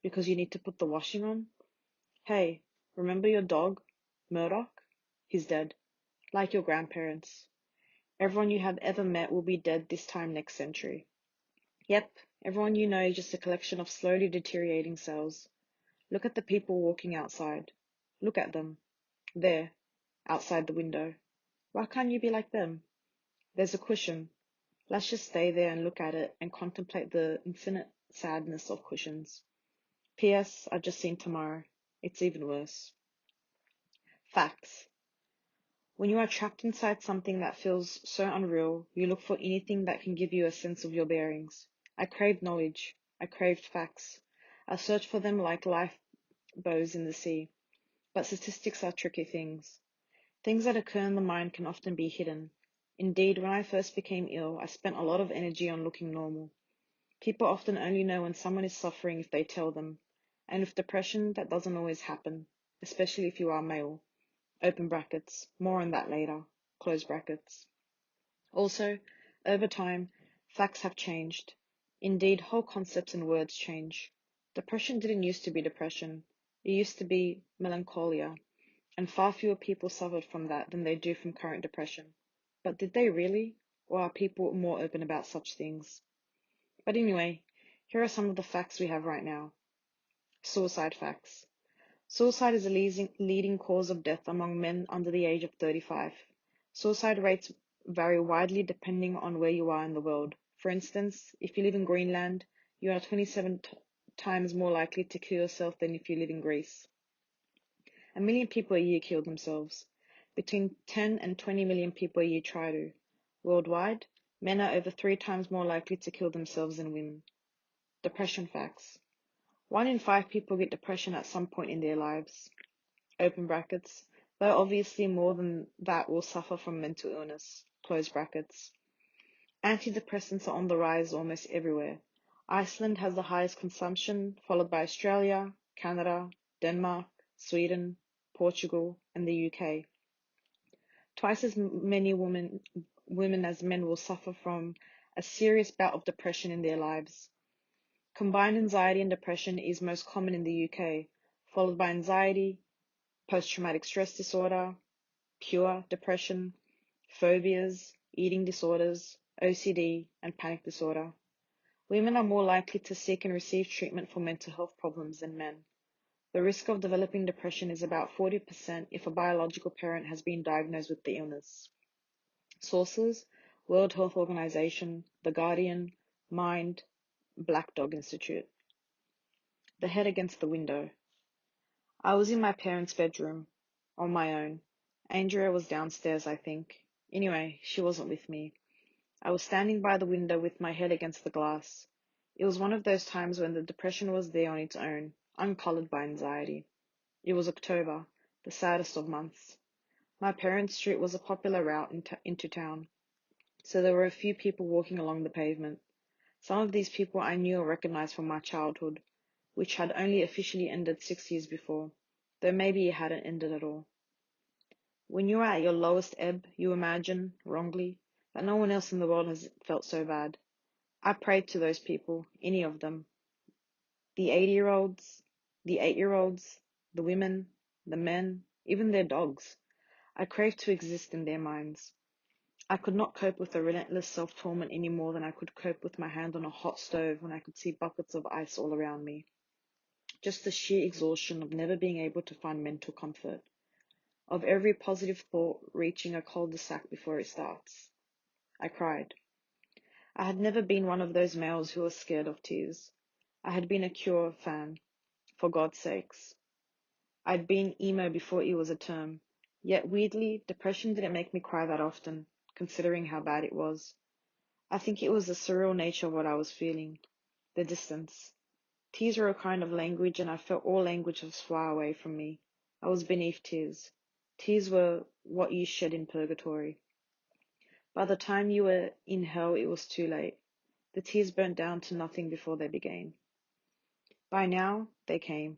Because you need to put the washing on? Hey, remember your dog, Murdoch? He's dead. Like your grandparents. Everyone you have ever met will be dead this time next century. Yep, everyone you know is just a collection of slowly deteriorating cells. Look at the people walking outside. Look at them. There, outside the window. Why can't you be like them? There's a cushion. Let's just stay there and look at it and contemplate the infinite sadness of cushions. P.S. I've just seen tomorrow. It's even worse. Facts. When you are trapped inside something that feels so unreal, you look for anything that can give you a sense of your bearings. I craved knowledge. I craved facts. I searched for them like lifeboats in the sea. But statistics are tricky things. Things that occur in the mind can often be hidden. Indeed, when I first became ill, I spent a lot of energy on looking normal. People often only know when someone is suffering if they tell them. And with depression, that doesn't always happen, especially if you are male. Open brackets. More on that later. Close brackets. Also, over time, facts have changed. Indeed, whole concepts and words change. Depression didn't used to be depression. It used to be melancholia, and far fewer people suffered from that than they do from current depression. But did they really? Or are people more open about such things? But anyway, here are some of the facts we have right now. Suicide facts. Suicide is a leading cause of death among men under the age of 35. Suicide rates vary widely depending on where you are in the world. For instance, if you live in Greenland, you are 27 times more likely to kill yourself than if you live in Greece. 1 million people a year kill themselves. Between 10 and 20 million people a year try to. Worldwide, men are over 3 times more likely to kill themselves than women. Depression facts. 1 in 5 people get depression at some point in their lives. Open brackets. Though obviously more than that will suffer from mental illness. Close brackets. Antidepressants are on the rise almost everywhere. Iceland has the highest consumption, followed by Australia, Canada, Denmark, Sweden, Portugal, and the UK. Twice as many women as men will suffer from a serious bout of depression in their lives. Combined anxiety and depression is most common in the UK, followed by anxiety, post-traumatic stress disorder, pure depression, phobias, eating disorders, OCD, and panic disorder. Women are more likely to seek and receive treatment for mental health problems than men. The risk of developing depression is about 40% if a biological parent has been diagnosed with the illness. Sources: World Health Organization, The Guardian, Mind, Black Dog Institute. The head against the window. I was in my parents' bedroom, on my own. Andrea was downstairs, I think. Anyway, she wasn't with me. I was standing by the window with my head against the glass. It was one of those times when the depression was there on its own, uncolored by anxiety. It was October, the saddest of months. My parents' street was a popular route into town, so there were a few people walking along the pavement. Some of these people I knew or recognized from my childhood, which had only officially ended 6 years before, though maybe it hadn't ended at all. When you are at your lowest ebb, you imagine, wrongly, that no one else in the world has felt so bad. I prayed to those people, any of them. The 80-year-olds, the 8-year-olds, the women, the men, even their dogs. I craved to exist in their minds. I could not cope with the relentless self-torment any more than I could cope with my hand on a hot stove when I could see buckets of ice all around me. Just the sheer exhaustion of never being able to find mental comfort, of every positive thought reaching a cul-de-sac before it starts. I cried. I had never been one of those males who was scared of tears. I had been a Cure fan, for God's sakes. I'd been emo before it was a term. Yet weirdly, depression didn't make me cry that often, considering how bad it was. I think it was the surreal nature of what I was feeling, the distance. Tears were a kind of language, and I felt all language was far away from me. I was beneath tears. Tears were what you shed in purgatory. By the time you were in hell, it was too late. The tears burnt down to nothing before they began. By now, they came,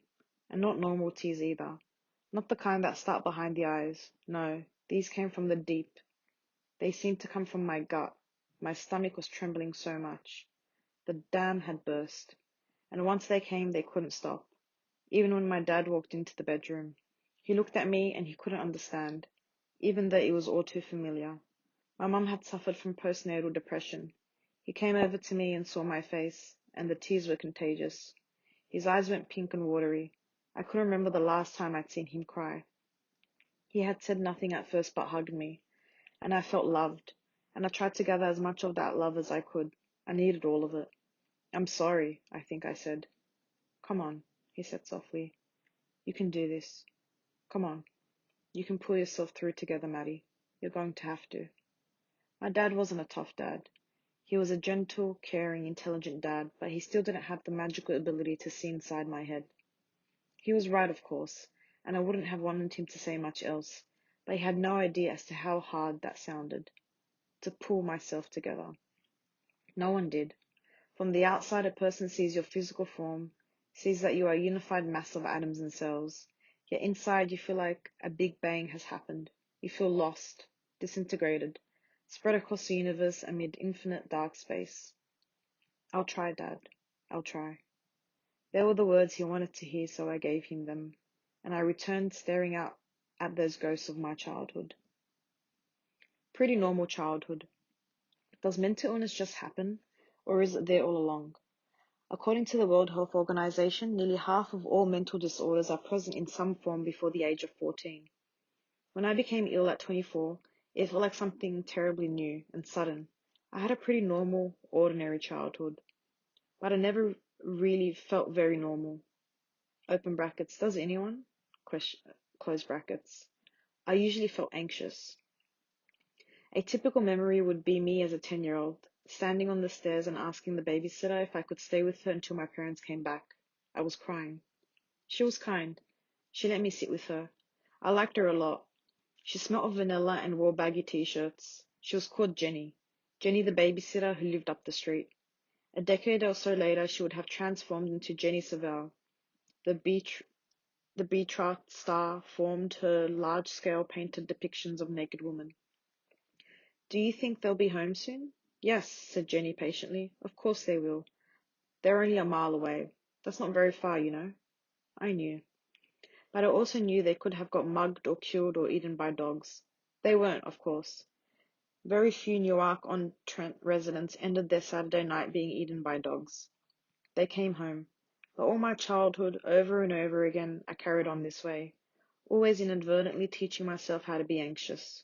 and not normal tears either. Not the kind that start behind the eyes. No, these came from the deep. They seemed to come from my gut. My stomach was trembling so much. The dam had burst, and once they came, they couldn't stop. Even when my dad walked into the bedroom, he looked at me and he couldn't understand, even though it was all too familiar. My mum had suffered from postnatal depression. He came over to me and saw my face, and the tears were contagious. His eyes went pink and watery. I couldn't remember the last time I'd seen him cry. He had said nothing at first but hugged me, and I felt loved, and I tried to gather as much of that love as I could. I needed all of it. I'm sorry, I think I said. Come on, he said softly. You can do this. Come on. You can pull yourself through together, Maddie. You're going to have to. My dad wasn't a tough dad. He was a gentle, caring, intelligent dad, but he still didn't have the magical ability to see inside my head. He was right, of course, and I wouldn't have wanted him to say much else, but he had no idea as to how hard that sounded, to pull myself together. No one did. From the outside, a person sees your physical form, sees that you are a unified mass of atoms and cells, yet inside you feel like a big bang has happened. You feel lost, disintegrated, spread across the universe amid infinite dark space. I'll try, Dad. I'll try. They were the words he wanted to hear, so I gave him them, and I returned staring out at those ghosts of my childhood. Pretty normal childhood. Does mental illness just happen, or is it there all along? According to the World Health Organization, nearly half of all mental disorders are present in some form before the age of 14. When I became ill at 24, it felt like something terribly new and sudden. I had a pretty normal, ordinary childhood, but I never really felt very normal. Open brackets, does anyone? Close brackets. I usually felt anxious. A typical memory would be me as a 10-year-old, standing on the stairs and asking the babysitter if I could stay with her until my parents came back. I was crying. She was kind. She let me sit with her. I liked her a lot. She smelled of vanilla and wore baggy t-shirts. She was called Jenny. Jenny the babysitter who lived up the street. A decade or so later, she would have transformed into Jenny Savelle. The Betrothed star formed her large-scale painted depictions of naked women. Do you think they'll be home soon? Yes, said Jenny patiently. Of course they will. They're only a mile away. That's not very far, you know. I knew. But I also knew they could have got mugged or killed or eaten by dogs. They weren't, of course. Very few Newark-on-Trent residents ended their Saturday night being eaten by dogs. They came home. But all my childhood, over and over again, I carried on this way, always inadvertently teaching myself how to be anxious.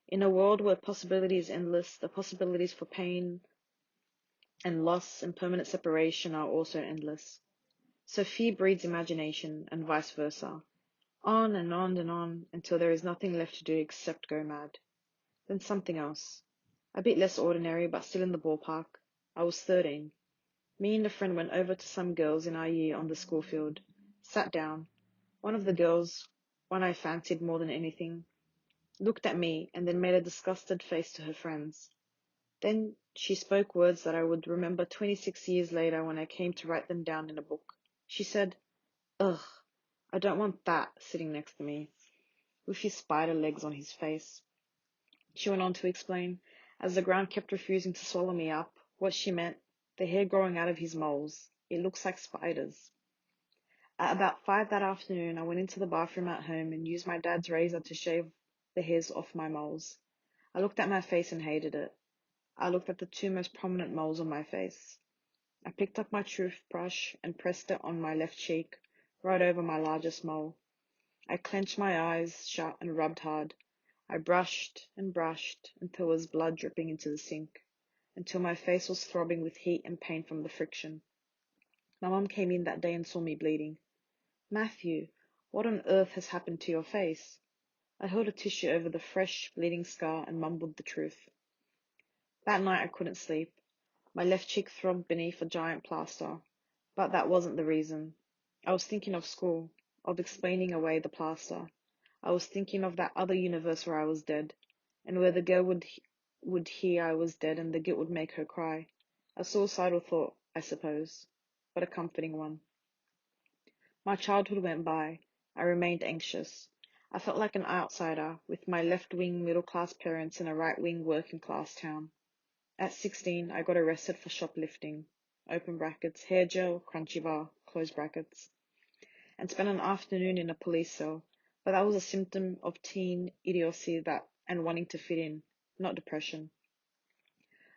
In a world where possibility is endless, the possibilities for pain and loss and permanent separation are also endless. So fear breeds imagination, and vice versa. On and on and on, until there is nothing left to do except go mad. Then something else. A bit less ordinary, but still in the ballpark. I was 13. Me and a friend went over to some girls in our year on the school field. Sat down. One of the girls, one I fancied more than anything, looked at me and then made a disgusted face to her friends. Then she spoke words that I would remember 26 years later when I came to write them down in a book. She said, "Ugh, I don't want that sitting next to me, with his spider legs on his face." She went on to explain, as the ground kept refusing to swallow me up, what she meant: the hair growing out of his moles. It looks like spiders. At about 5 that afternoon, I went into the bathroom at home and used my dad's razor to shave the hairs off my moles. I looked at my face and hated it. I looked at the two most prominent moles on my face. I picked up my toothbrush and pressed it on my left cheek, right over my largest mole. I clenched my eyes shut and rubbed hard. I brushed and brushed until there was blood dripping into the sink, until my face was throbbing with heat and pain from the friction. My mum came in that day and saw me bleeding. "Matthew, what on earth has happened to your face?" I held a tissue over the fresh, bleeding scar and mumbled the truth. That night I couldn't sleep. My left cheek throbbed beneath a giant plaster. But that wasn't the reason. I was thinking of school, of explaining away the plaster. I was thinking of that other universe where I was dead, and where the girl would hear I was dead and the guilt would make her cry. A suicidal thought, I suppose, but a comforting one. My childhood went by. I remained anxious. I felt like an outsider, with my left-wing middle-class parents in a right-wing working-class town. At 16, I got arrested for shoplifting, open brackets, hair gel, crunchy bar, close brackets, and spent an afternoon in a police cell. But that was a symptom of teen idiocy and wanting to fit in, not depression.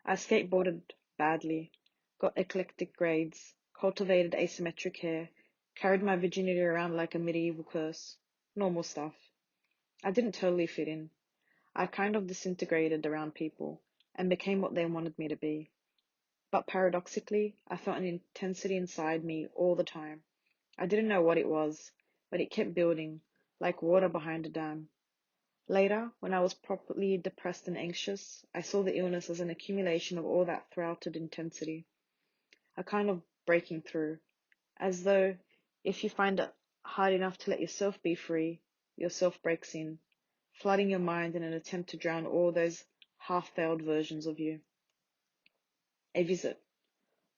I skateboarded badly, got eclectic grades, cultivated asymmetric hair, carried my virginity around like a medieval curse. Normal stuff. I didn't totally fit in. I kind of disintegrated around people and became what they wanted me to be. But paradoxically, I felt an intensity inside me all the time. I didn't know what it was, but it kept building, like water behind a dam. Later, when I was properly depressed and anxious, I saw the illness as an accumulation of all that throated intensity, a kind of breaking through, as though if you find it hard enough to let yourself be free, yourself breaks in, flooding your mind in an attempt to drown all those half-failed versions of you. A visit.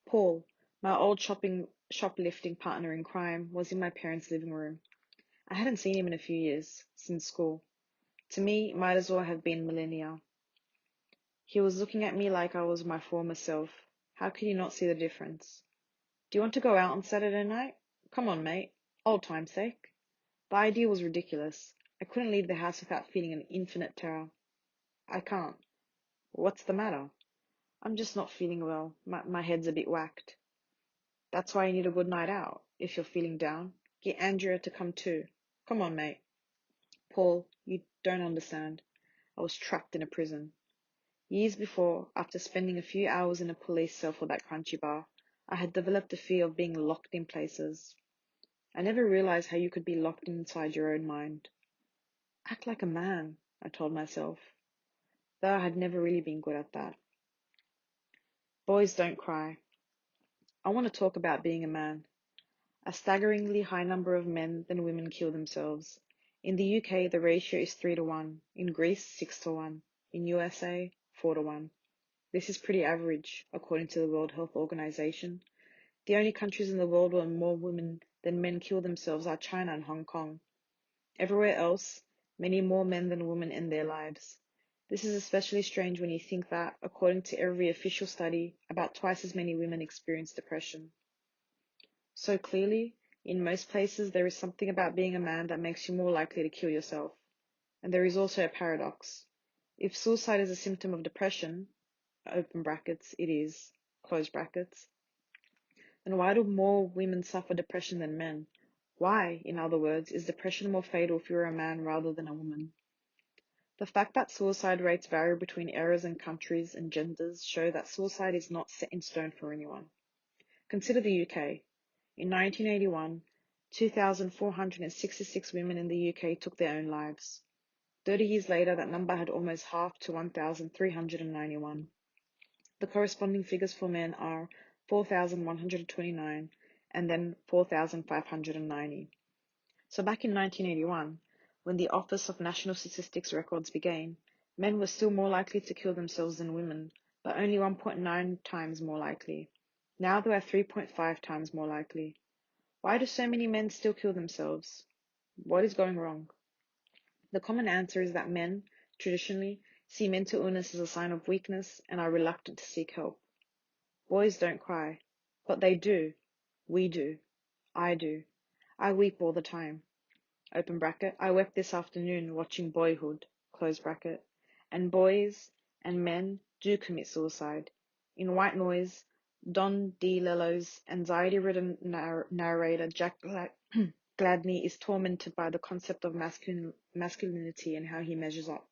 Paul, my old shoplifting partner in crime, was in my parents' living room. I hadn't seen him in a few years, since school. To me, it might as well have been millennia. He was looking at me like I was my former self. How could he not see the difference? "Do you want to go out on Saturday night? Come on, mate. Old time's sake." The idea was ridiculous. I couldn't leave the house without feeling an infinite terror. "I can't." "What's the matter?" "I'm just not feeling well. My head's a bit whacked." "That's why you need a good night out, if you're feeling down. Get Andrea to come too. Come on, mate." "Paul, you don't understand. I was trapped in a prison. Years before, after spending a few hours in a police cell for that crunchy bar, I had developed a fear of being locked in places. I never realized how you could be locked inside your own mind. Act like a man, I told myself, though I had never really been good at that. Boys don't cry. I want to talk about being a man. A staggeringly high number of men than women kill themselves. In the UK, the ratio is 3 to 1. In Greece, 6 to 1. In USA, 4 to 1. This is pretty average, according to the World Health Organization. The only countries in the world where more women than men kill themselves are China and Hong Kong. Everywhere else, many more men than women end their lives. This is especially strange when you think that, according to every official study, about twice as many women experience depression. So clearly, in most places, there is something about being a man that makes you more likely to kill yourself. And there is also a paradox. If suicide is a symptom of depression, open brackets, it is, close brackets, then why do more women suffer depression than men? Why, in other words, is depression more fatal if you're a man rather than a woman? The fact that suicide rates vary between areas and countries and genders show that suicide is not set in stone for anyone. Consider the UK. In 1981, 2,466 women in the UK took their own lives. 30 years later, that number had almost halved to 1,391. The corresponding figures for men are 4,129 and then 4,590. So back in 1981, when the Office of National Statistics records began, men were still more likely to kill themselves than women, but only 1.9 times more likely. Now they are 3.5 times more likely. Why do so many men still kill themselves? What is going wrong? The common answer is that men, traditionally, see mental illness as a sign of weakness and are reluctant to seek help. Boys don't cry, but they do. We do. I do. I weep all the time. Open bracket. I wept this afternoon watching Boyhood, close bracket. And boys and men do commit suicide. In White Noise, Don DeLillo's anxiety-ridden narrator Jack Gladney is tormented by the concept of masculinity and how he measures up.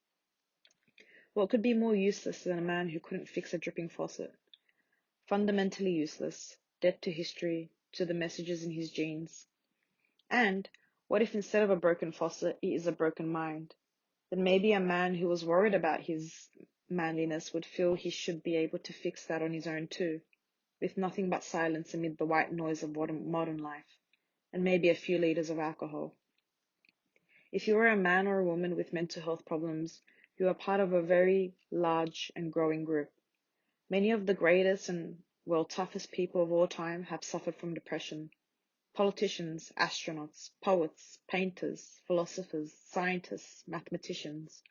What could be more useless than a man who couldn't fix a dripping faucet? Fundamentally useless, dead to history, to the messages in his genes. And what if instead of a broken faucet, it is a broken mind? Then maybe a man who was worried about his manliness would feel he should be able to fix that on his own too, with nothing but silence amid the white noise of modern life, and maybe a few liters of alcohol. If you are a man or a woman with mental health problems, you are part of a very large and growing group. Many of the greatest and, well, toughest people of all time have suffered from depression. Politicians, astronauts, poets, painters, philosophers, scientists, mathematicians,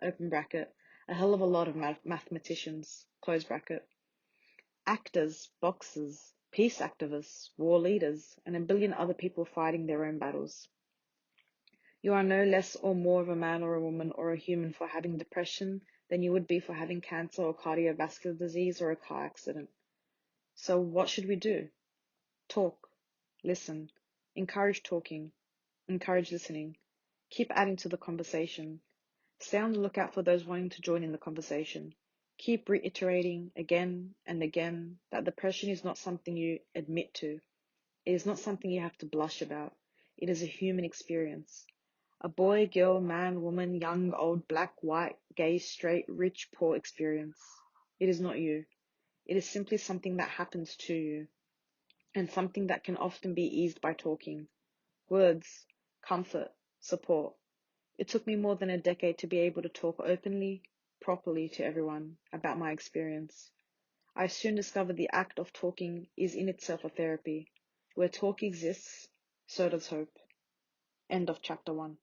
open bracket, a hell of a lot of mathematicians, close bracket, actors, boxers, peace activists, war leaders, and a billion other people fighting their own battles. You are no less or more of a man or a woman or a human for having depression than you would be for having cancer or cardiovascular disease or a car accident. So what should we do? Talk, listen, encourage talking, encourage listening, keep adding to the conversation. Stay on the lookout for those wanting to join in the conversation. Keep reiterating again and again that depression is not something you admit to. It is not something you have to blush about. It is a human experience. A boy, girl, man, woman, young, old, black, white, gay, straight, rich, poor experience. It is not you. It is simply something that happens to you, and something that can often be eased by talking. Words, comfort, support. It took me more than a decade to be able to talk openly, properly to everyone about my experience. I soon discovered the act of talking is in itself a therapy. Where talk exists, so does hope. End of chapter 1.